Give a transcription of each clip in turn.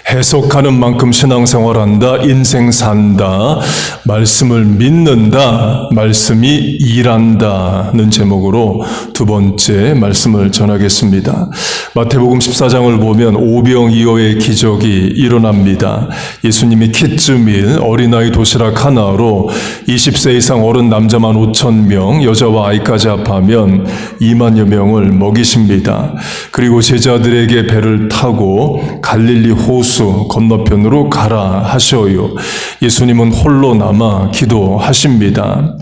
해석하는 만큼 신앙생활한다, 인생 산다, 말씀을 믿는다, 말씀이 일한다는 제목으로 두 번째 말씀을 전하겠습니다. 마태복음 14장을 보면 오병이어의 기적이 일어납니다. 예수님이 키즈밀 어린아이 도시락 하나로 20세 이상 어른 남자만 5,000명, 여자와 아이까지 합하면 2만여 명을 먹이십니다. 그리고 제자들에게 배를 타고 갈릴리 호수 건너편으로 가라 하셔요. 예수님은 홀로 남아 기도하십니다.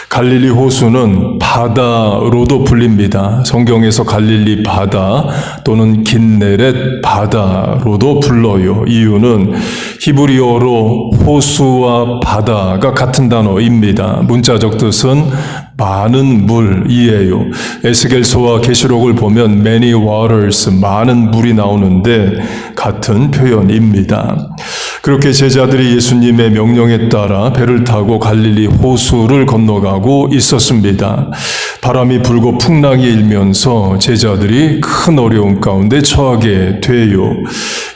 갈릴리 호수는 바다로도 불립니다. 성경에서 갈릴리 바다 또는 긴네렛 바다로도 불러요. 이유는 히브리어로 호수와 바다가 같은 단어입니다. 문자적 뜻은 많은 물이에요. 에스겔서와 계시록을 보면 many waters, 많은 물이 나오는데 같은 표현입니다. 그렇게 제자들이 예수님의 명령에 따라 배를 타고 갈릴리 호수를 건너가고 있었습니다. 바람이 불고 풍랑이 일면서 제자들이 큰 어려움 가운데 처하게 돼요.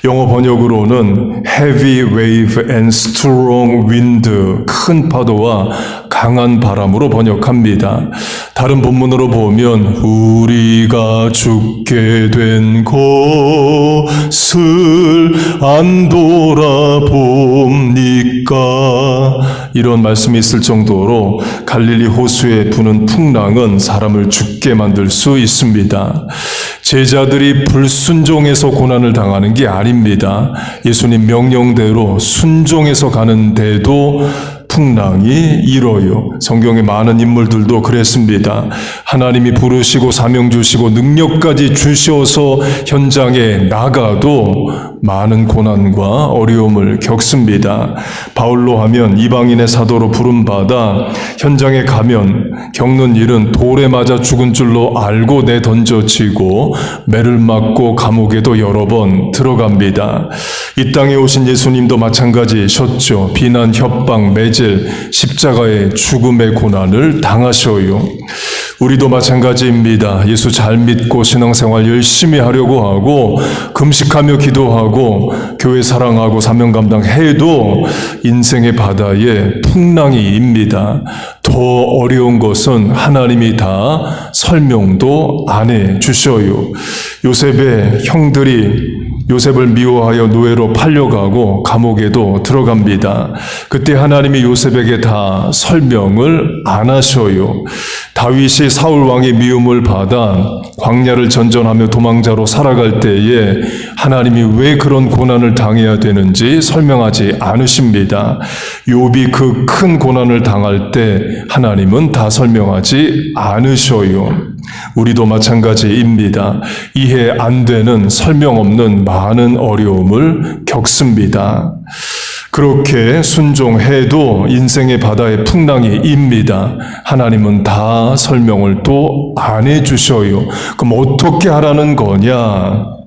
영어 번역으로는 heavy wave and strong wind, 큰 파도와 강한 바람으로 번역합니다. 다른 본문으로 보면 우리가 죽게 된 것을 안 돌아봅니까? 이런 말씀이 있을 정도로 갈릴리 호수에 부는 풍랑은 사람을 죽게 만들 수 있습니다. 제자들이 불순종해서 고난을 당하는 게 아닙니다. 예수님 명령대로 순종해서 가는데도 풍랑이 일어요. 성경의 많은 인물들도 그랬습니다. 하나님이 부르시고 사명 주시고 능력까지 주셔서 현장에 나가도 많은 고난과 어려움을 겪습니다. 바울로 하면 이방인의 사도로 부름받아 현장에 가면 겪는 일은 돌에 맞아 죽은 줄로 알고 내던져지고 매를 맞고 감옥에도 여러 번 들어갑니다. 이 땅에 오신 예수님도 마찬가지셨죠. 비난, 협박, 매질, 십자가의 죽음의 고난을 당하셔요. 우리도 마찬가지입니다. 예수 잘 믿고 신앙생활 열심히 하려고 하고 금식하며 기도하고 교회 사랑하고 사명 감당해도 인생의 바다에 풍랑이 입니다. 더 어려운 것은 하나님이 다 설명도 안 해주셔요. 요셉의 형들이 요셉을 미워하여 노예로 팔려가고 감옥에도 들어갑니다. 그때 하나님이 요셉에게 다 설명을 안 하셔요. 다윗이 사울 왕의 미움을 받아 광야를 전전하며 도망자로 살아갈 때에 하나님이 왜 그런 고난을 당해야 되는지 설명하지 않으십니다. 욥이 그 큰 고난을 당할 때 하나님은 다 설명하지 않으셔요. 우리도 마찬가지입니다. 이해 안 되는 설명 없는 많은 어려움을 겪습니다. 그렇게 순종해도 인생의 바다에 풍랑이 입니다. 하나님은 다 설명을 또 안 해주셔요. 그럼 어떻게 하라는 거냐?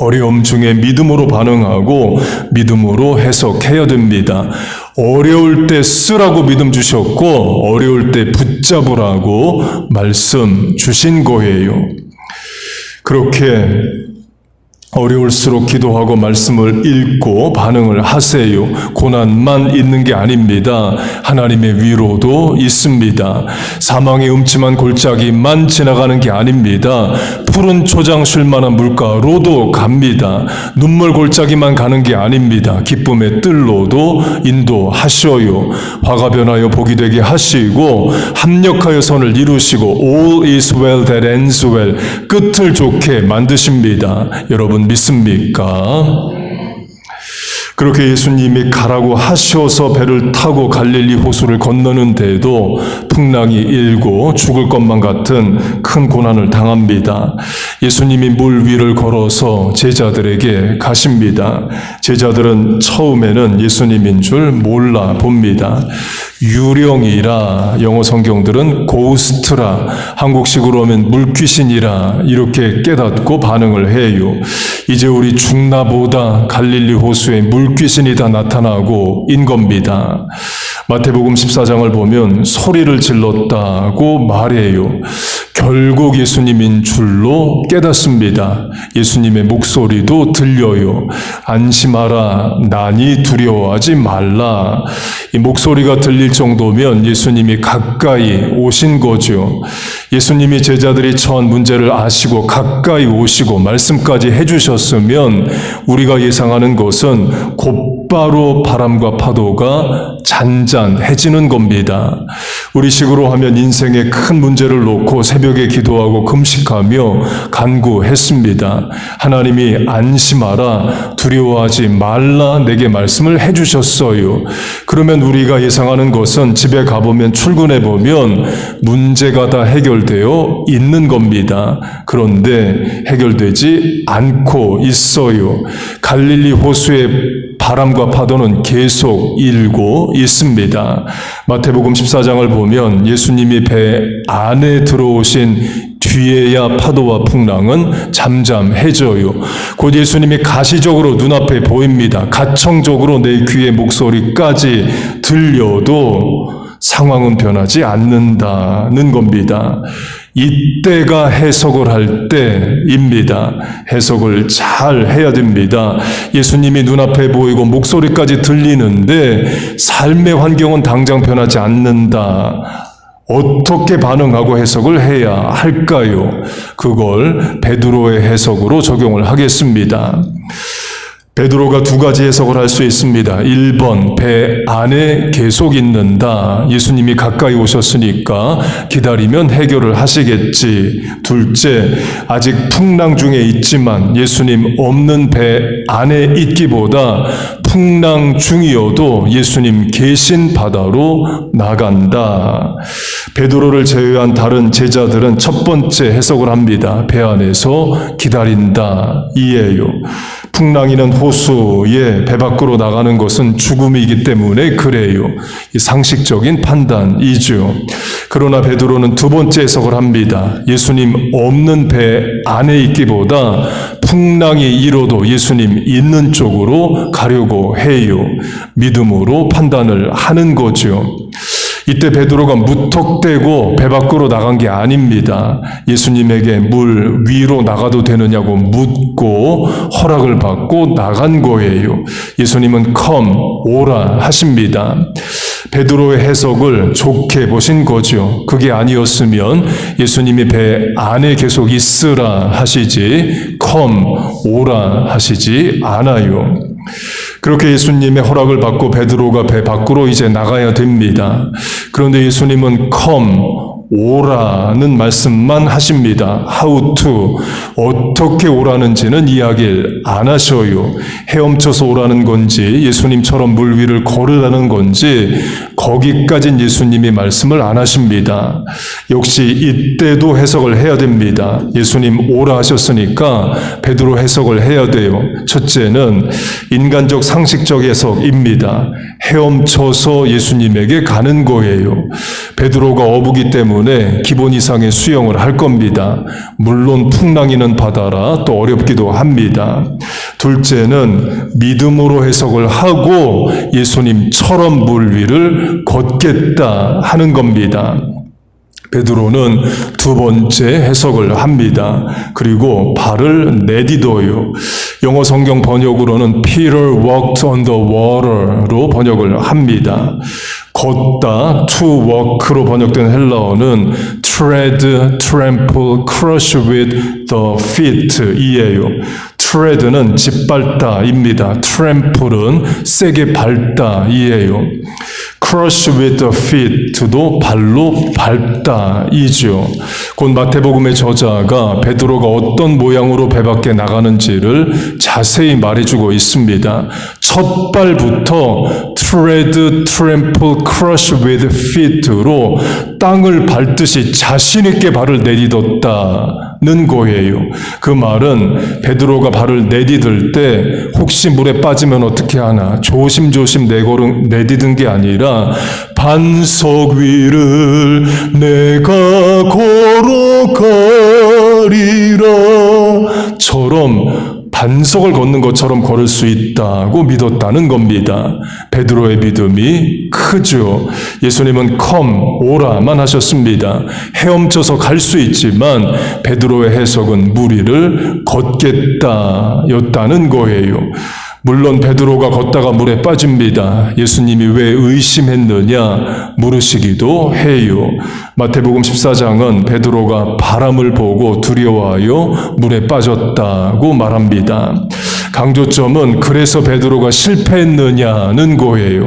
어려움 중에 믿음으로 반응하고 믿음으로 해석해야 됩니다. 어려울 때 쓰라고 믿음 주셨고 어려울 때 붙잡으라고 말씀 주신 거예요. 그렇게 어려울수록 기도하고 말씀을 읽고 반응을 하세요. 고난만 있는 게 아닙니다. 하나님의 위로도 있습니다. 사망의 음침한 골짜기만 지나가는 게 아닙니다. 푸른 초장 쉴 만한 물가로도 갑니다. 눈물 골짜기만 가는 게 아닙니다. 기쁨의 뜰로도 인도하셔요. 화가 변하여 복이 되게 하시고 합력하여 선을 이루시고 all is well that ends well, 끝을 좋게 만드십니다. 여러분 믿습니까? 그렇게 예수님이 가라고 하셔서 배를 타고 갈릴리 호수를 건너는데도 풍랑이 일고 죽을 것만 같은 큰 고난을 당합니다. 예수님이 물 위를 걸어서 제자들에게 가십니다. 제자들은 처음에는 예수님인 줄 몰라 봅니다. 유령이라, 영어 성경들은 고스트라, 한국식으로 하면 물귀신이라 이렇게 깨닫고 반응을 해요. 이제 우리 죽나 보다, 갈릴리 호수에 물귀신이 다 나타나고 인 겁니다. 마태복음 14장을 보면 소리를 질렀다고 말해요. 결국 예수님인 줄로 깨닫습니다. 예수님의 목소리도 들려요. 안심하라, 나니 두려워하지 말라. 이 목소리가 들릴 정도면 예수님이 가까이 오신 거죠. 예수님이 제자들이 처한 문제를 아시고 가까이 오시고 말씀까지 해주셨으면 우리가 예상하는 것은 곧바로 바람과 파도가 잔잔해지는 겁니다. 우리식으로 하면 인생의 큰 문제를 놓고 새벽에 기도하고 금식하며 간구했습니다. 하나님이 안심하라, 두려워하지 말라 내게 말씀을 해주셨어요. 그러면 우리가 예상하는 것은 집에 가보면 출근해보면 문제가 다 해결되어 있는 겁니다. 그런데 해결되지 않고 있어요. 갈릴리 호수의 바람과 파도는 계속 일고 있습니다. 마태복음 14장을 보면 예수님이 배 안에 들어오신 뒤에야 파도와 풍랑은 잠잠해져요. 곧 예수님이 가시적으로 눈앞에 보입니다. 가청적으로 내 귀에 목소리까지 들려도 상황은 변하지 않는다는 겁니다. 이때가 해석을 할 때입니다. 해석을 잘 해야 됩니다. 예수님이 눈앞에 보이고 목소리까지 들리는데 삶의 환경은 당장 변하지 않는다. 어떻게 반응하고 해석을 해야 할까요? 그걸 베드로의 해석으로 적용을 하겠습니다. 베드로가 두 가지 해석을 할 수 있습니다. 1번, 배 안에 계속 있는다. 예수님이 가까이 오셨으니까 기다리면 해결을 하시겠지. 둘째, 아직 풍랑 중에 있지만 예수님 없는 배 안에 있기보다 풍랑 중이어도 예수님 계신 바다로 나간다. 베드로를 제외한 다른 제자들은 첫 번째 해석을 합니다. 배 안에서 기다린다. 이에요. 풍랑이는 호수에 배 밖으로 나가는 것은 죽음이기 때문에 그래요. 상식적인 판단이죠. 그러나 베드로는 두 번째 해석을 합니다. 예수님 없는 배 안에 있기보다 풍랑이 일어도 예수님 있는 쪽으로 가려고 해요. 믿음으로 판단을 하는 거죠. 이때 베드로가 무턱대고 배 밖으로 나간 게 아닙니다. 예수님에게 물 위로 나가도 되느냐고 묻고 허락을 받고 나간 거예요. 예수님은 come, 오라 하십니다. 베드로의 해석을 좋게 보신 거죠. 그게 아니었으면 예수님이 배 안에 계속 있으라 하시지 come, 오라 하시지 않아요. 그렇게 예수님의 허락을 받고 베드로가 배 밖으로 이제 나가야 됩니다. 그런데 예수님은 come, 오라는 말씀만 하십니다. How to, 어떻게 오라는지는 이야기를 안 하셔요. 헤엄쳐서 오라는 건지 예수님처럼 물 위를 걸으라는 건지 거기까진 예수님이 말씀을 안 하십니다. 역시 이때도 해석을 해야 됩니다. 예수님 오라 하셨으니까 베드로 해석을 해야 돼요. 첫째는 인간적 상식적 해석입니다. 헤엄쳐서 예수님에게 가는 거예요. 베드로가 어부기 때문에 기본 이상의 수영을 할 겁니다. 물론 풍랑이는 바다라 또 어렵기도 합니다. 둘째는 믿음으로 해석을 하고 예수님처럼 물 위를 걷겠다 하는 겁니다. 베드로는 두 번째 해석을 합니다. 그리고 발을 내디뎌요. 영어 성경 번역으로는 Peter walked on the water로 번역을 합니다. 걷다, to walk로 번역된 헬라어는 tread, trample, crush with the feet 이에요. tread는 짓밟다입니다. trample은 세게 밟다 이에요. crush with the feet도 발로 밟다이죠. 곧 마태복음의 저자가 베드로가 어떤 모양으로 배 밖에 나가는지를 자세히 말해주고 있습니다. 첫 발부터 tread, trample, crush with feet로 땅을 밟듯이 자신 있게 발을 내딛었다는 거예요. 그 말은 베드로가 발을 내디딜 때 혹시 물에 빠지면 어떻게 하나 조심조심 내디딘 게 아니라 반석 위를 내가 걸어가리라 처럼 반석을 걷는 것처럼 걸을 수 있다고 믿었다는 겁니다. 베드로의 믿음이 크죠. 예수님은 오라만 하셨습니다. 헤엄쳐서 갈 수 있지만 베드로의 해석은 무리를 걷겠다 였다는 거예요. 물론 베드로가 걷다가 물에 빠집니다. 예수님이 왜 의심했느냐 물으시기도 해요. 마태복음 14장은 베드로가 바람을 보고 두려워하여 물에 빠졌다고 말합니다. 강조점은 그래서 베드로가 실패했느냐는 거예요.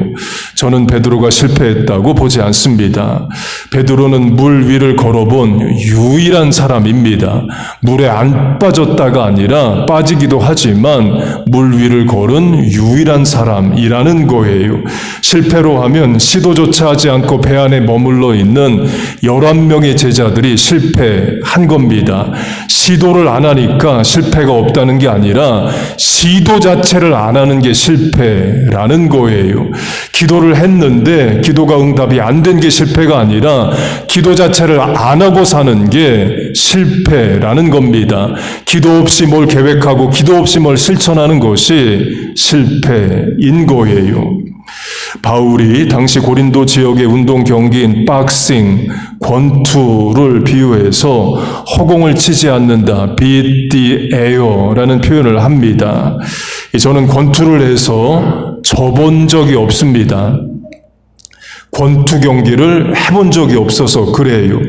저는 베드로가 실패했다고 보지 않습니다. 베드로는 물 위를 걸어본 유일한 사람입니다. 물에 안 빠졌다가 아니라 빠지기도 하지만 물 위를 걸은 유일한 사람이라는 거예요. 실패로 하면 시도조차 하지 않고 배 안에 머물러 있는 11명의 제자들이 실패한 겁니다. 시도를 안 하니까 실패가 없다는 게 아니라 시도 자체를 안 하는 게 실패라는 거예요. 기도를 했는데 기도가 응답이 안 된 게 실패가 아니라 기도 자체를 안 하고 사는 게 실패라는 겁니다. 기도 없이 뭘 계획하고 기도 없이 뭘 실천하는 것이 실패인 거예요. 바울이 당시 고린도 지역의 운동 경기인 박싱, 권투를 비유해서 허공을 치지 않는다, beat the air라는 표현을 합니다. 저는 권투를 해서 져본 적이 없습니다. 권투 경기를 해본 적이 없어서 그래요.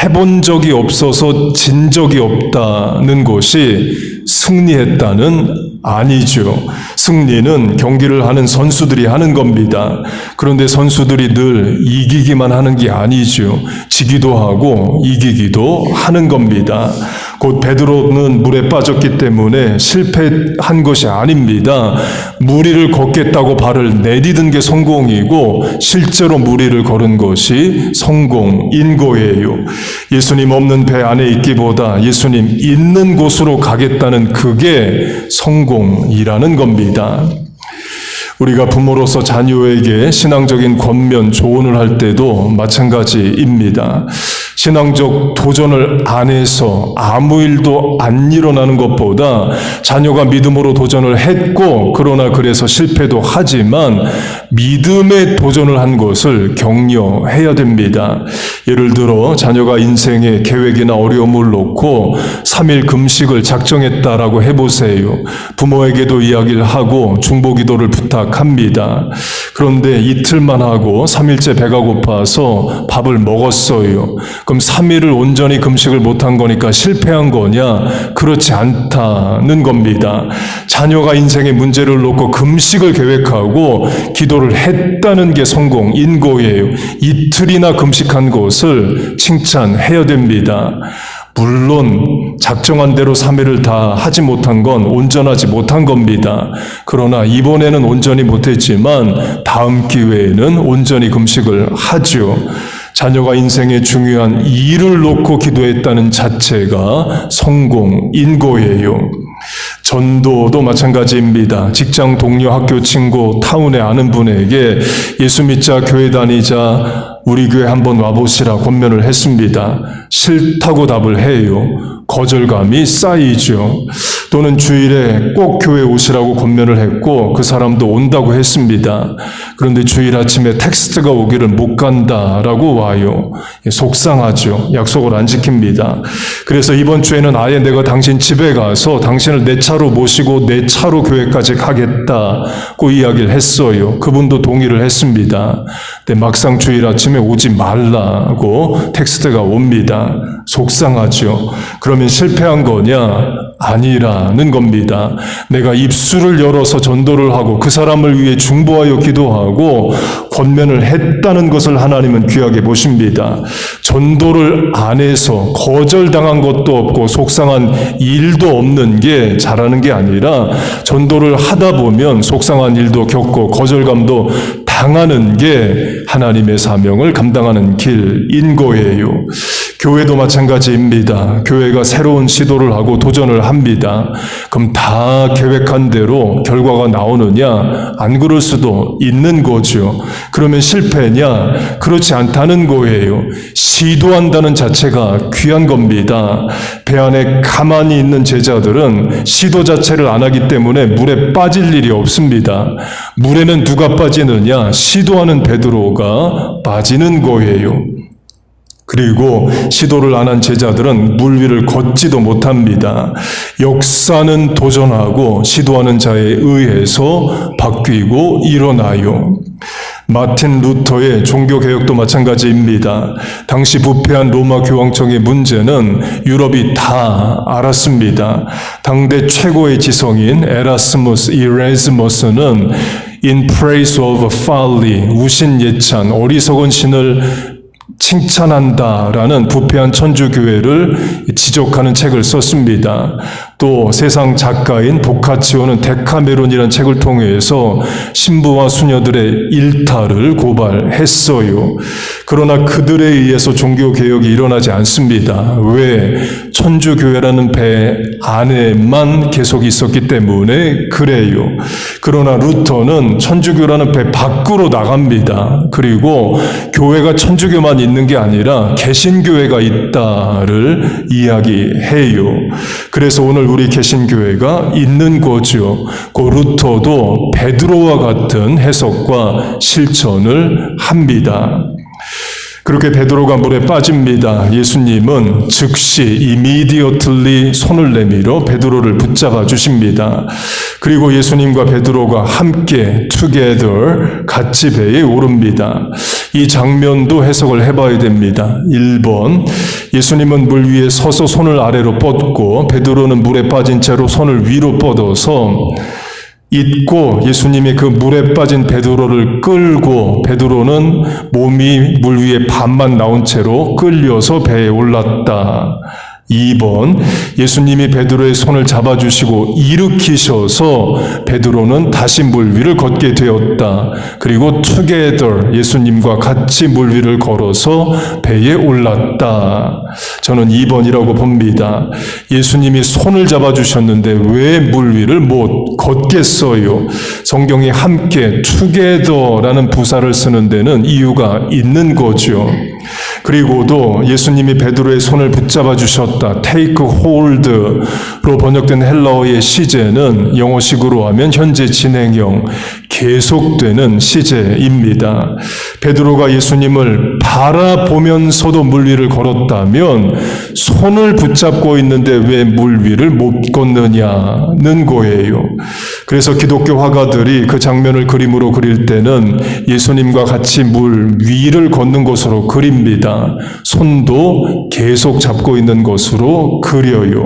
해본 적이 없어서 진 적이 없다는 것이 승리했다는 아니죠. 승리는 경기를 하는 선수들이 하는 겁니다. 그런데 선수들이 늘 이기기만 하는 게 아니죠. 지기도 하고 이기기도 하는 겁니다. 곧 베드로는 물에 빠졌기 때문에 실패한 것이 아닙니다. 무리를 걷겠다고 발을 내디딘 게 성공이고 실제로 무리를 걸은 것이 성공인 거예요. 예수님 없는 배 안에 있기보다 예수님 있는 곳으로 가겠다는 그게 성공이라는 겁니다. 우리가 부모로서 자녀에게 신앙적인 권면, 조언을 할 때도 마찬가지입니다. 신앙적 도전을 안 해서 아무 일도 안 일어나는 것보다 자녀가 믿음으로 도전을 했고 그러나 그래서 실패도 하지만 믿음의 도전을 한 것을 격려해야 됩니다. 예를 들어 자녀가 인생의 계획이나 어려움을 놓고 3일 금식을 작정했다라고 해보세요. 부모에게도 이야기를 하고 중보기도를 부탁합니다. 그런데 이틀만 하고 3일째 배가 고파서 밥을 먹었어요. 그럼 3일을 온전히 금식을 못한 거니까 실패한 거냐? 그렇지 않다는 겁니다. 자녀가 인생의 문제를 놓고 금식을 계획하고 기도를 했다는 게 성공인 거예요. 이틀이나 금식한 것을 칭찬해야 됩니다. 물론 작정한 대로 3일을 다 하지 못한 건 온전하지 못한 겁니다. 그러나 이번에는 온전히 못했지만 다음 기회에는 온전히 금식을 하죠. 자녀가 인생의 중요한 일을 놓고 기도했다는 자체가 성공인 거예요. 전도도 마찬가지입니다. 직장 동료, 학교 친구, 타운에 아는 분에게 예수 믿자, 교회 다니자, 우리 교회 한번 와보시라 권면을 했습니다. 싫다고 답을 해요. 거절감이 쌓이죠. 또는 주일에 꼭 교회 오시라고 권면을 했고 그 사람도 온다고 했습니다. 그런데 주일 아침에 텍스트가 오기를 못 간다라고 와요. 속상하죠. 약속을 안 지킵니다. 그래서 이번 주에는 아예 내가 당신 집에 가서 당신을 내 차로 모시고 내 차로 교회까지 가겠다고 이야기를 했어요. 그분도 동의를 했습니다. 근데 막상 주일 아침에 오지 말라고 텍스트가 옵니다. 속상하죠. 그러면 실패한 거냐? 아니라는 겁니다. 내가 입술을 열어서 전도를 하고 그 사람을 위해 중보하여 기도하고 권면을 했다는 것을 하나님은 귀하게 보십니다. 전도를 안 해서 거절당한 것도 없고 속상한 일도 없는 게 잘하는 게 아니라 전도를 하다 보면 속상한 일도 겪고 거절감도 당하는 게 하나님의 사명을 감당하는 길인 거예요. 교회도 마찬가지입니다. 교회가 새로운 시도를 하고 도전을 합니다. 그럼 다 계획한 대로 결과가 나오느냐? 안 그럴 수도 있는 거죠. 그러면 실패냐? 그렇지 않다는 거예요. 시도한다는 자체가 귀한 겁니다. 배 안에 가만히 있는 제자들은 시도 자체를 안 하기 때문에 물에 빠질 일이 없습니다. 물에는 누가 빠지느냐? 시도하는 베드로가 빠지는 거예요. 그리고 시도를 안 한 제자들은 물 위를 걷지도 못합니다. 역사는 도전하고 시도하는 자에 의해서 바뀌고 일어나요. 마틴 루터의 종교개혁도 마찬가지입니다. 당시 부패한 로마 교황청의 문제는 유럽이 다 알았습니다. 당대 최고의 지성인 이레스머스는 In praise of folly, 우신예찬, 어리석은 신을 칭찬한다라는 부패한 천주교회를 지적하는 책을 썼습니다. 또 세상 작가인 보카치오는 데카메론이라는 책을 통해서 신부와 수녀들의 일탈을 고발했어요. 그러나 그들에 의해서 종교개혁이 일어나지 않습니다. 왜? 천주교회라는 배 안에만 계속 있었기 때문에 그래요. 그러나 루터는 천주교라는 배 밖으로 나갑니다. 그리고 교회가 천주교만 있는 게 아니라 개신교회가 있다를 이야기해요. 그래서 오늘 우리 개신교회가 있는 거죠. 그 루터도 베드로와 같은 해석과 실천을 합니다. 그렇게 베드로가 물에 빠집니다. 예수님은 즉시 immediately 손을 내밀어 베드로를 붙잡아 주십니다. 그리고 예수님과 베드로가 함께 together 같이 배에 오릅니다. 이 장면도 해석을 해봐야 됩니다. 1번, 예수님은 물 위에 서서 손을 아래로 뻗고 베드로는 물에 빠진 채로 손을 위로 뻗어서 잊고 예수님이 그 물에 빠진 베드로를 끌고 베드로는 몸이 물 위에 반만 나온 채로 끌려서 배에 올랐다. 2번, 예수님이 베드로의 손을 잡아주시고 일으키셔서 베드로는 다시 물 위를 걷게 되었다. 그리고 together, 예수님과 같이 물 위를 걸어서 배에 올랐다. 저는 2번이라고 봅니다. 예수님이 손을 잡아주셨는데 왜 물 위를 못 걷겠어요? 성경이 함께 together라는 부사를 쓰는 데는 이유가 있는 거죠. 그리고도 예수님이 베드로의 손을 붙잡아 주셨다. take hold로 번역된 헬라어의 시제는 영어식으로 하면 현재 진행형, 계속되는 시제입니다. 베드로가 예수님을 바라보면서도 물 위를 걸었다면 손을 붙잡고 있는데 왜 물 위를 못 걷느냐는 거예요. 그래서 기독교 화가들이 그 장면을 그림으로 그릴 때는 예수님과 같이 물 위를 걷는 것으로 그립니다. 손도 계속 잡고 있는 것으로 그려요.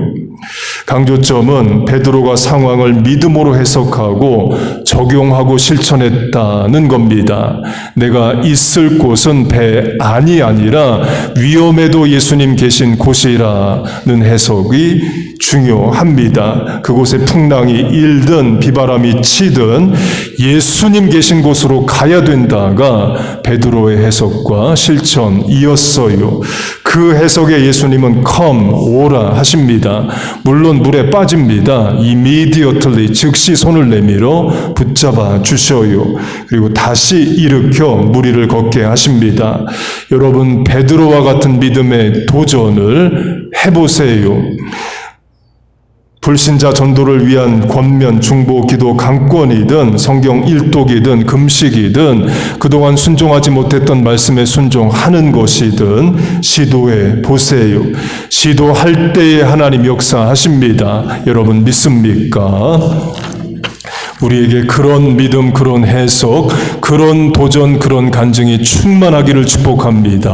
강조점은 베드로가 상황을 믿음으로 해석하고 적용하고 실천했다는 겁니다. 내가 있을 곳은 배 안이 아니라 위험에도 예수님 계신 곳이라는 해석이 중요합니다. 그곳에 풍랑이 일든 비바람이 치든 예수님 계신 곳으로 가야 된다가 베드로의 해석과 실천이었어요. 그 해석에 예수님은 come, 오라 하십니다. 물론 물에 빠집니다. immediately, 즉시 손을 내밀어 붙잡아 주셔요. 그리고 다시 일으켜 물 위를 걷게 하십니다. 여러분, 베드로와 같은 믿음의 도전을 해보세요. 불신자 전도를 위한 권면, 중보, 기도, 강권이든 성경 일독이든 금식이든 그동안 순종하지 못했던 말씀에 순종하는 것이든 시도해 보세요. 시도할 때에 하나님 역사하십니다. 여러분 믿습니까? 우리에게 그런 믿음, 그런 해석, 그런 도전, 그런 간증이 충만하기를 축복합니다.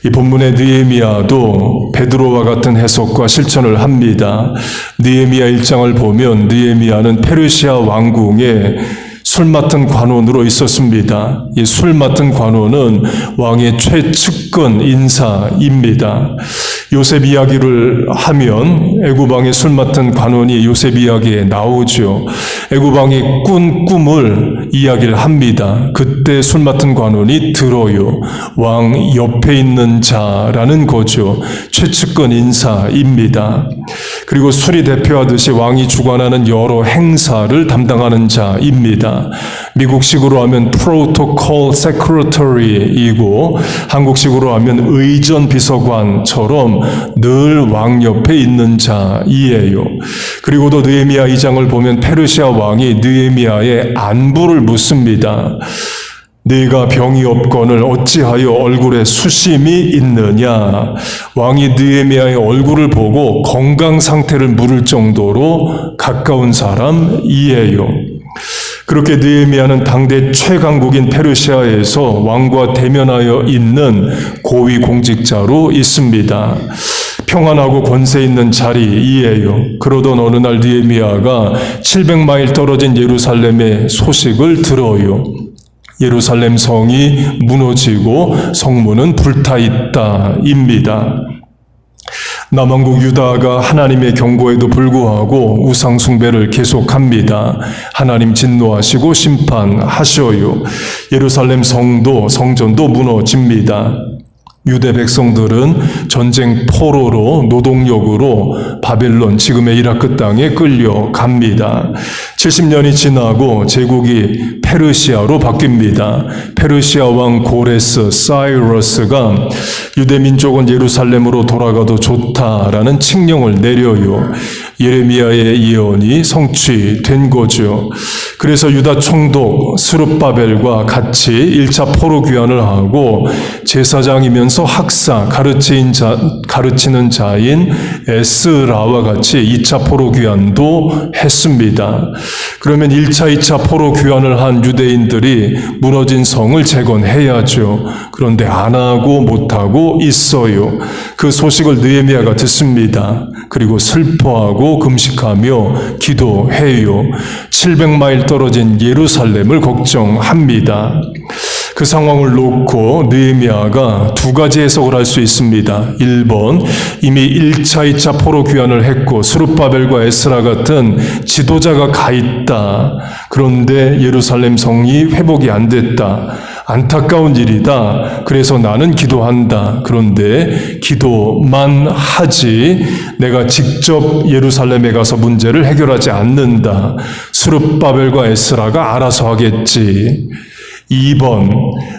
이 본문의 느헤미야도 베드로와 같은 해석과 실천을 합니다. 느헤미야 1장을 보면 느헤미야는 페르시아 왕궁에 술 맡은 관원으로 있었습니다. 이 술 맡은 관원은 왕의 최측근 인사입니다. 요셉 이야기를 하면 애굽왕의 술 맡은 관원이 요셉 이야기에 나오죠. 애굽왕이 꾼 꿈을 이야기를 합니다. 그때 술 맡은 관원이 들어요. 왕 옆에 있는 자라는 거죠. 최측근 인사입니다. 그리고 술이 대표하듯이 왕이 주관하는 여러 행사를 담당하는 자입니다. 미국식으로 하면 프로토콜 세크레터리이고 한국식으로 하면 의전 비서관처럼 늘 왕 옆에 있는 자이에요. 그리고도 느헤미야 2장을 보면 페르시아 왕이 느헤미야의 안부를 묻습니다. 네가 병이 없거늘 어찌하여 얼굴에 수심이 있느냐. 왕이 느헤미야의 얼굴을 보고 건강 상태를 물을 정도로 가까운 사람이에요. 그렇게 느헤미야는 당대 최강국인 페르시아에서 왕과 대면하여 있는 고위 공직자로 있습니다. 평안하고 권세 있는 자리이에요. 그러던 어느 날 느헤미야가 700마일 떨어진 예루살렘의 소식을 들어요. 예루살렘 성이 무너지고 성문은 불타 있다입니다. 남왕국 유다가 하나님의 경고에도 불구하고 우상 숭배를 계속합니다. 하나님 진노하시고 심판하셔요. 예루살렘 성전도 무너집니다. 유대 백성들은 전쟁 포로로 노동력으로 바벨론 지금의 이라크 땅에 끌려갑니다. 70년이 지나고 제국이 페르시아로 바뀝니다. 페르시아 왕 고레스 사이러스가 유대 민족은 예루살렘으로 돌아가도 좋다라는 칙령을 내려요. 예레미야의 예언이 성취된 거죠. 그래서 유다 총독 스룹바벨과 같이 1차 포로 귀환을 하고 제사장이면서 학사 가르치는 자인 에스라와 같이 2차 포로 귀환도 했습니다. 그러면 1차, 2차 포로 귀환을 한 유대인들이 무너진 성을 재건해야죠. 그런데 안 하고 못하고 있어요. 그 소식을 느헤미야가 듣습니다. 그리고 슬퍼하고 금식하며 기도해요. 700마일 떨어진 예루살렘을 걱정합니다. 그 상황을 놓고 느헤미야가 두 가지 해석을 할 수 있습니다. 1번, 이미 1차, 2차 포로 귀환을 했고 스룹바벨과 에스라 같은 지도자가 가 있다. 그런데 예루살렘 성이 회복이 안 됐다. 안타까운 일이다. 그래서 나는 기도한다. 그런데 기도만 하지 내가 직접 예루살렘에 가서 문제를 해결하지 않는다. 스룹바벨과 에스라가 알아서 하겠지. 2번,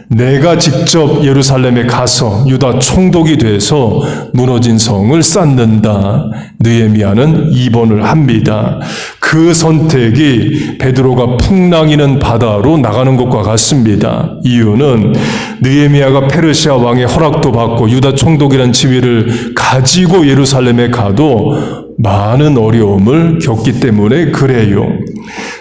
내가 직접 예루살렘에 가서 유다 총독이 돼서 무너진 성을 쌓는다. 느헤미야는 2번을 합니다. 그 선택이 베드로가 풍랑이는 바다로 나가는 것과 같습니다. 이유는 느헤미야가 페르시아 왕의 허락도 받고 유다 총독이라는 지위를 가지고 예루살렘에 가도 많은 어려움을 겪기 때문에 그래요.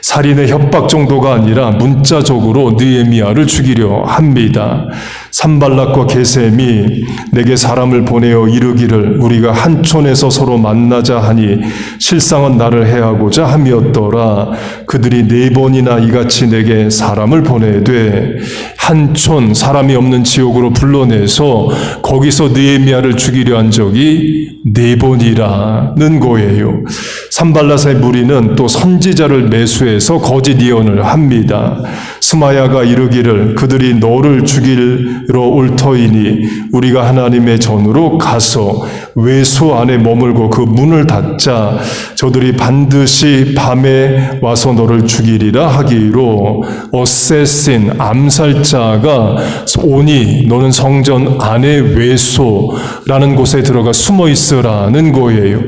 살인의 협박 정도가 아니라 문자적으로 느헤미야를 죽이려 합니다. 산발락과 게셈이 내게 사람을 보내어 이르기를 우리가 한촌에서 서로 만나자 하니 실상은 나를 해하고자 함이었더라. 그들이 4번이나 이같이 내게 사람을 보내되 한촌 사람이 없는 지옥으로 불러내서 거기서 느헤미야를 죽이려 한 적이 4번이라는 거예요. 산발랏의 무리는 또 선지자를 매수해서 거짓 예언을 합니다. 스마야가 이르기를 그들이 너를 죽이러 올 터이니 우리가 하나님의 전으로 가서 외소 안에 머물고 그 문을 닫자. 저들이 반드시 밤에 와서 너를 죽이리라 하기로 어세신 암살자가 오니 너는 성전 안에 외소라는 곳에 들어가 숨어 있으라는 거예요.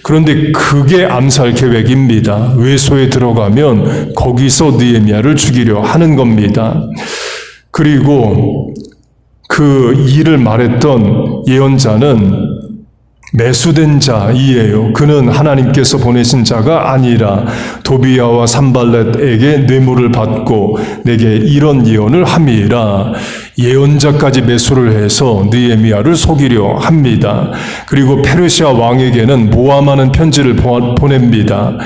그런데 그게 암살 계획입니다. 외소에 들어가면 거기서 느헤미야를 죽이려 하는 겁니다. 그리고 그 일을 말했던 예언자는 매수된 자이에요. 그는 하나님께서 보내신 자가 아니라 도비야와 산발렛에게 뇌물을 받고 내게 이런 예언을 함이라. 예언자까지 매수를 해서 느헤미야를 속이려 합니다. 그리고 페르시아 왕에게는 모함하는 편지를 보냅니다.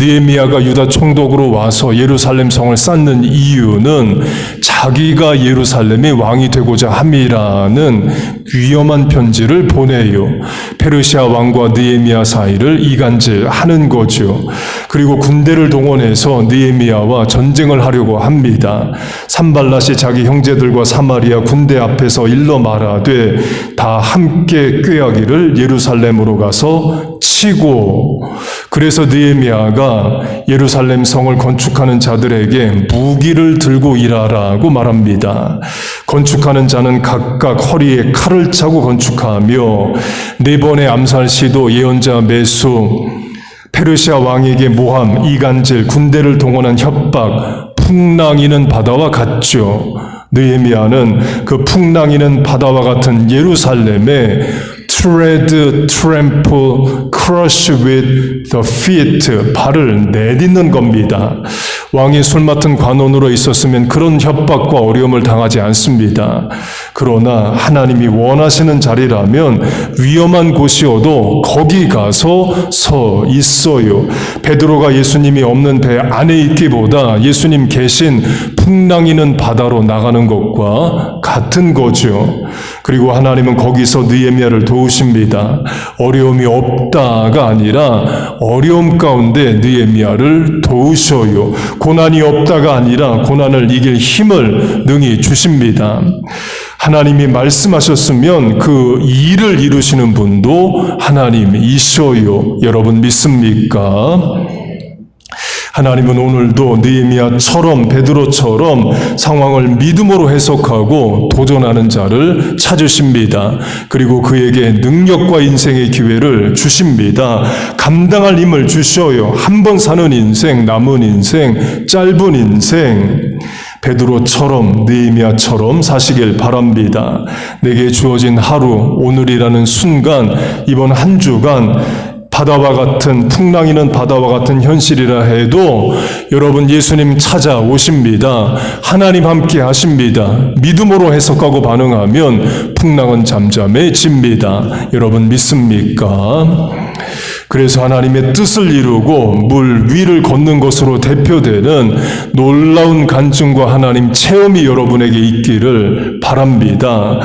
느헤미야가 유다 총독으로 와서 예루살렘 성을 쌓는 이유는 자기가 예루살렘의 왕이 되고자 함이라는 위험한 편지를 보내요. 페르시아 왕과 느헤미야 사이를 이간질하는 거죠. 그리고 군대를 동원해서 느헤미야와 전쟁을 하려고 합니다. 산발랏이 자기 형제들과 사마리아 군대 앞에서 일러 말하되 다 함께 꾀하기를 예루살렘으로 가서 치고, 그래서 느헤미야가 예루살렘 성을 건축하는 자들에게 무기를 들고 일하라고 말합니다. 건축하는 자는 각각 허리에 칼을 차고 건축하며 4번의 암살 시도, 예언자 매수, 페르시아 왕에게 모함, 이간질, 군대를 동원한 협박, 풍랑이는 바다와 같죠. 느헤미야는 그 풍랑이는 바다와 같은 예루살렘에 tread, trample, crush with the feet, 발을 내딛는 겁니다. 왕이 술 맡은 관원으로 있었으면 그런 협박과 어려움을 당하지 않습니다. 그러나 하나님이 원하시는 자리라면 위험한 곳이어도 거기 가서 서 있어요. 베드로가 예수님이 없는 배 안에 있기보다 예수님 계신 풍랑이는 바다로 나가는 것과 같은 거죠. 그리고 하나님은 거기서 느헤미야를 도우십니다. 어려움이 없다가 아니라 어려움 가운데 느헤미야를 도우셔요. 고난이 없다가 아니라 고난을 이길 힘을 능히 주십니다. 하나님이 말씀하셨으면 그 일을 이루시는 분도 하나님이셔요. 여러분 믿습니까? 하나님은 오늘도 느헤미야처럼, 베드로처럼 상황을 믿음으로 해석하고 도전하는 자를 찾으십니다. 그리고 그에게 능력과 인생의 기회를 주십니다. 감당할 힘을 주셔요. 한 번 사는 인생, 남은 인생, 짧은 인생, 베드로처럼, 느헤미야처럼 사시길 바랍니다. 내게 주어진 하루, 오늘이라는 순간, 이번 한 주간 바다와 같은, 풍랑이는 바다와 같은 현실이라 해도 여러분 예수님 찾아오십니다. 하나님 함께 하십니다. 믿음으로 해석하고 반응하면 풍랑은 잠잠해집니다. 여러분 믿습니까? 그래서 하나님의 뜻을 이루고 물 위를 걷는 것으로 대표되는 놀라운 간증과 하나님 체험이 여러분에게 있기를 바랍니다.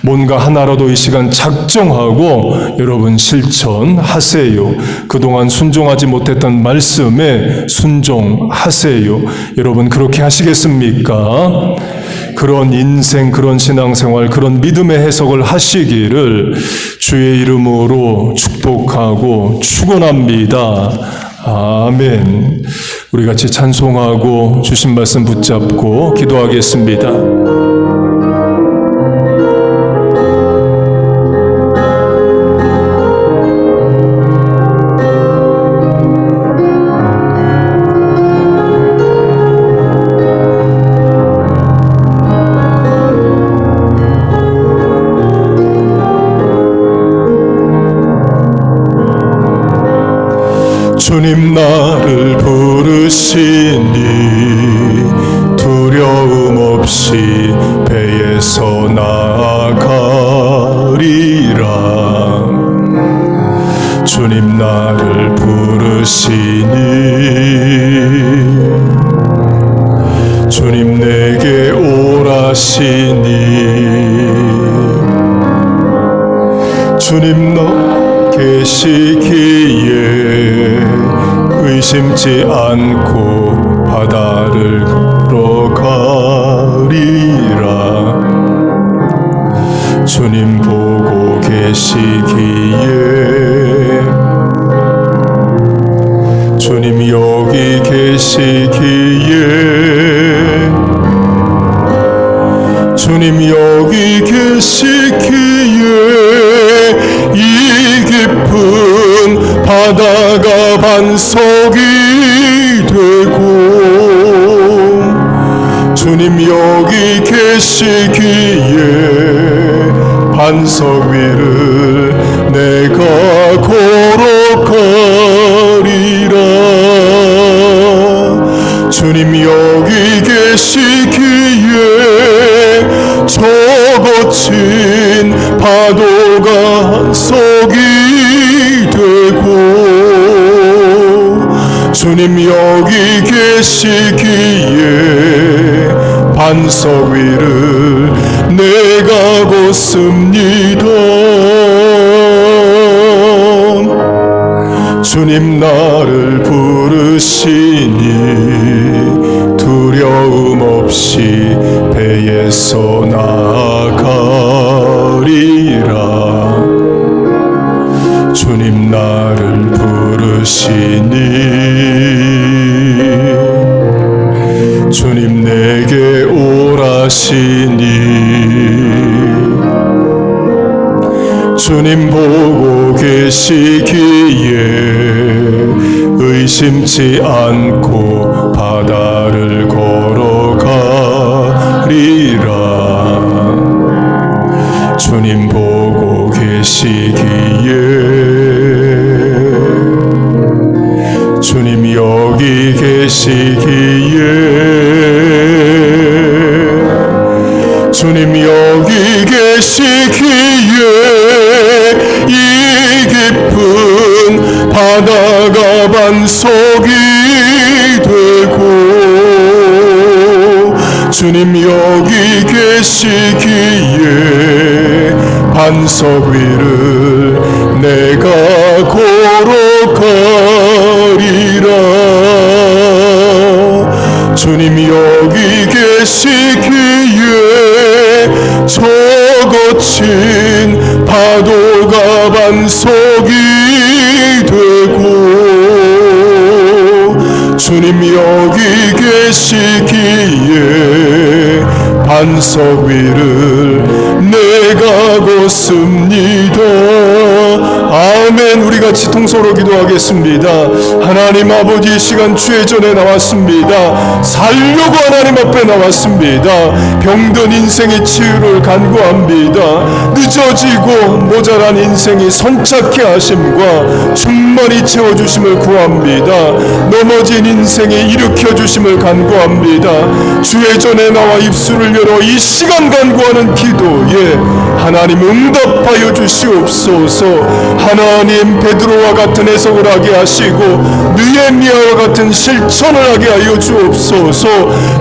뭔가 하나라도 이 시간 작정하고 여러분 실천하세요. 그동안 순종하지 못했던 말씀에 순종하세요. 여러분 그렇게 하시겠습니까? 그런 인생, 그런 신앙생활, 그런 믿음의 해석을 하시기를 주의 이름으로 축복하고 축원합니다. 아멘. 우리 같이 찬송하고 주신 말씀 붙잡고 기도하겠습니다. 주님 나를 부르시니 두려움 없이 배에서 나아가리라. 주님 나를 부르시니 주님 내게 오라시니 주님 너 계시기에 의심치 않고 바다를 걸어가리라. 주님 보고 계시기에 주님 여기 계시기에 주님 여기 계시기에 이 깊은 바다가 반석이 되고 주님 여기 계시기에 반석 위를 내가 걸어가리라. 주님 여기 계시기에 저 거친 파도가 한석이 되고 주님 여기 계시기에 반석 위를 내가 걷습니다. 주님 나를 부르시니 두려움 없이 배에서 나아가리라. 주님 나를 부르시니 주님 내게 오라시니 주님 보고 계시기에 의심치 않고 바다를 걸어가리라. 주님 보고 계시기에 주님 여기 계시기에 주님 여기 계시기에 이 깊은 바다가 반석이 되고 주님 여기 계시기에 반석 위를 내가 걸어가리라. 주님 여기 계시기에 저 거친 파도가 반석이 되고 주님 여기 계시기에 반석 위를 내가 걷습니다. 아멘. 우리 같이 통성으로 기도하겠습니다. 하나님 아버지, 이 시간 주의 전에 나왔습니다. 살려고 하나님 앞에 나왔습니다. 병든 인생의 치유를 간구합니다. 늦어지고 모자란 인생이 선착케 하심과 충만히 채워주심을 구합니다. 넘어진 인생이 일으켜주심을 간구합니다. 주의 전에 나와 입술을 열어 이 시간 간구하는 기도에 하나님 응답하여 주시옵소서. 하나님 베드로와 같은 해석을 하게 하시고 느헤미야와 같은 실천을 하게 하여 주옵소서.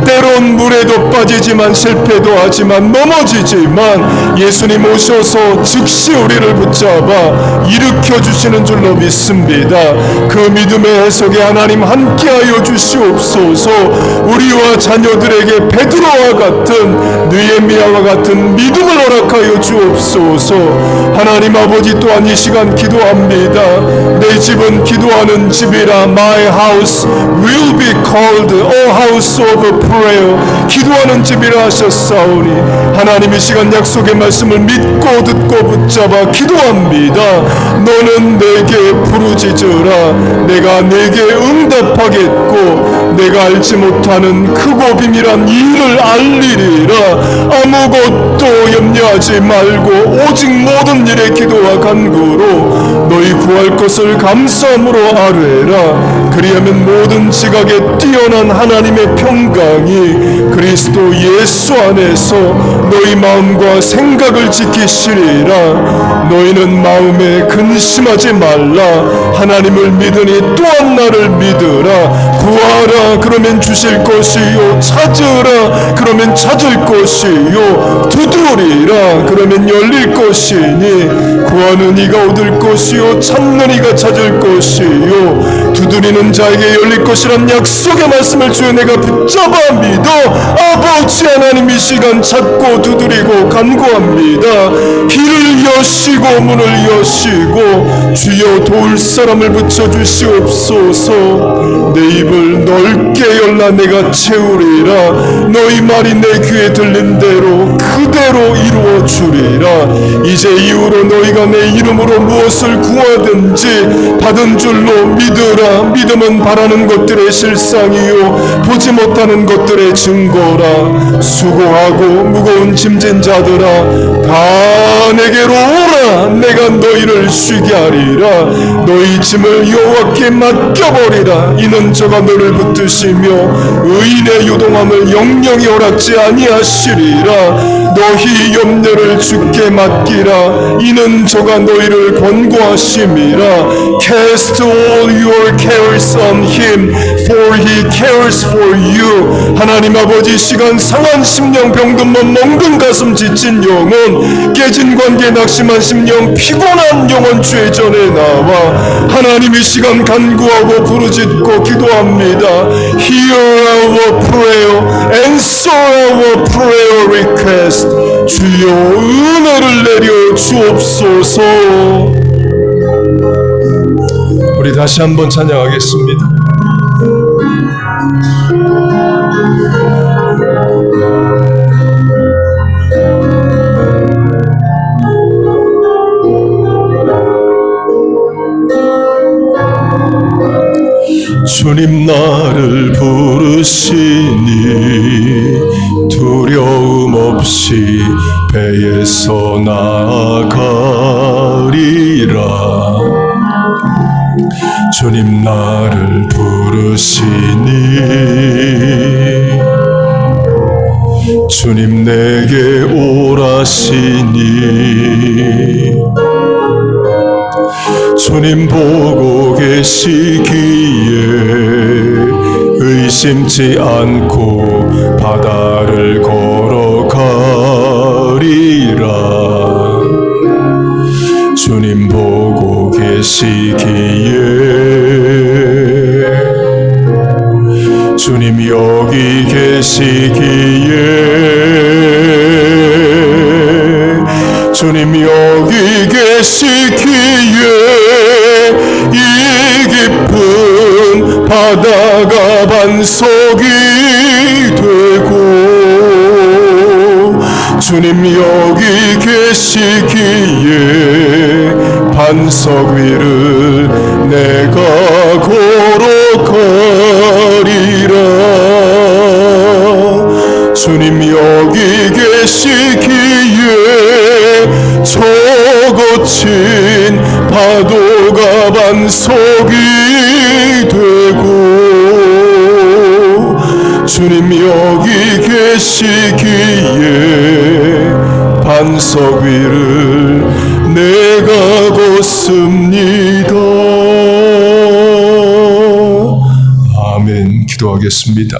때론 물에도 빠지지만 실패도 하지만 넘어지지만 예수님 오셔서 즉시 우리를 붙잡아 일으켜 주시는 줄로 믿습니다. 그 믿음의 해석에 하나님 함께하여 주시옵소서. 우리와 자녀들에게 베드로와 같은 느헤미야와 같은 믿음을 허락하여 주옵소서. 하나님 아버지, 또한 이 시간 기도합니다. 내 집은 기도하는 집이라 My house will be called a house of prayer. 기도하는 집이라 하셨사오니 하나님 이 시간 약속의 말씀을 믿고 듣고 붙잡아 기도합니다. 너는 내게 부르짖으라. 내가 내게 응답하겠고 내가 알지 못하는 크고 비밀한 일을 알리리라. 아무것도 염려하지 말고 오직 모든 일에 기도와 간구로 너희 구할 것을 감사함으로 아뢰라. 그리하면 모든 지각에 뛰어난 하나님의 평강이 그리스도 예수 안에서 너희 마음과 생각을 지키시리라. 너희는 마음에 근심하지 말라. 하나님을 믿으니 또한 나를 믿으라. 구하라 그러면 주실 것이요, 찾으라 그러면 찾을 것이요, 두드리라 그러면 열릴 것이니 구하는 이가 얻을 것이요, 찾는 이가 찾을 것이요, 두드리는 자에게 열릴 것이란 약속의 말씀을 주여 내가 붙잡아 믿어 아버지 하나님 이 시간 찾고 두드리고 간구합니다. 길을 여시고 문을 여시고 주여 도울 사람을 붙여주시옵소서. 내 입을 넓게 열라 내가 채우리라. 너희 말이 내 귀에 들린 대로 그대로 이루어 주리라. 이제 이후로 너희가 내 이름으로 무엇을 구하든지 받은 줄로 믿으라. 믿음은 바라는 것들의 실상이요 보지 못하는 것들의 증거라. 수고하고 무거운 짐진 자들아 다 내게로 오라. 내가 너희를 쉬게 하리라. 너희 짐을 여호와께 맡겨버리라. 이는 저가 너를 붙드시며 의인의 요동함을 영영히 허락지 아니하시리라. 너 너희 염려를 주께 맡기라. 이는 저가 너희를 권고하심이라. Cast all your cares on him, for he cares for you. 하나님 아버지, 시간 상한 심령, 병든 몸, 멍든 가슴, 지친 영혼, 깨진 관계, 낙심한 심령, 피곤한 영혼 주의 전에 나와 하나님 이 시간 간구하고 부르짖고 기도합니다. Hear our prayer, answer our prayer request. 주여 은혜를 내려 주옵소서. 우리 다시 한번 찬양하겠습니다. 주님 나를 부르시니 두려움 없이 배에서 나아가리라. 주님 나를 부르시니 주님 내게 오라시니 주님 보고 계시기에 의심치 않고 바다를 걸어가리라. 주님 보고 계시기에 주님 여기 계시기에 주님 여기 계시기에 이 깊은 바다가 반석이 되고 주님 여기 계시기에 반석 위를 내가 걸어가리라. 주님 여기 계시기에 저 거친 파도가 반석이 되고 주님 여기 계시기에 반석 위를 내가 걷습니다. 아멘. 기도하겠습니다.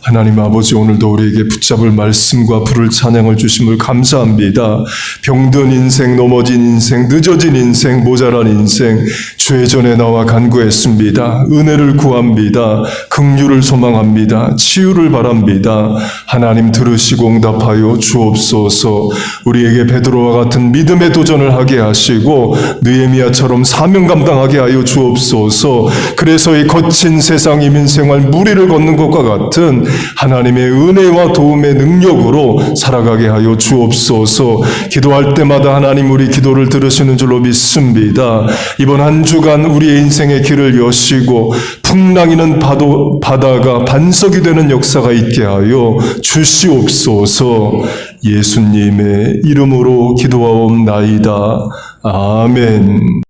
하나님 아버지, 오늘도 우리에게 붙잡을 말씀과 부를 찬양을 주심을 감사합니다. 병든 인생, 넘어진 인생, 늦어진 인생, 모자란 인생, 주의 전에 나와 간구했습니다. 은혜를 구합니다. 긍휼을 소망합니다. 치유를 바랍니다. 하나님 들으시고 응답하여 주옵소서. 우리에게 베드로와 같은 믿음의 도전을 하게 하시고 느헤미야처럼 사명 감당하게 하여 주옵소서. 그래서 이 거친 세상 이민생활 무리를 걷는 것과 같은 하나님의 은혜와 도움의 능력으로 살아가게 하여 주옵소서. 기도할 때마다 하나님 우리 기도를 들으시는 줄로 믿습니다. 이번 한 주간 우리의 인생의 길을 여시고 풍랑이는 바다가 반석이 되는 역사가 있게 하여 주시옵소서. 예수님의 이름으로 기도하옵나이다. 아멘.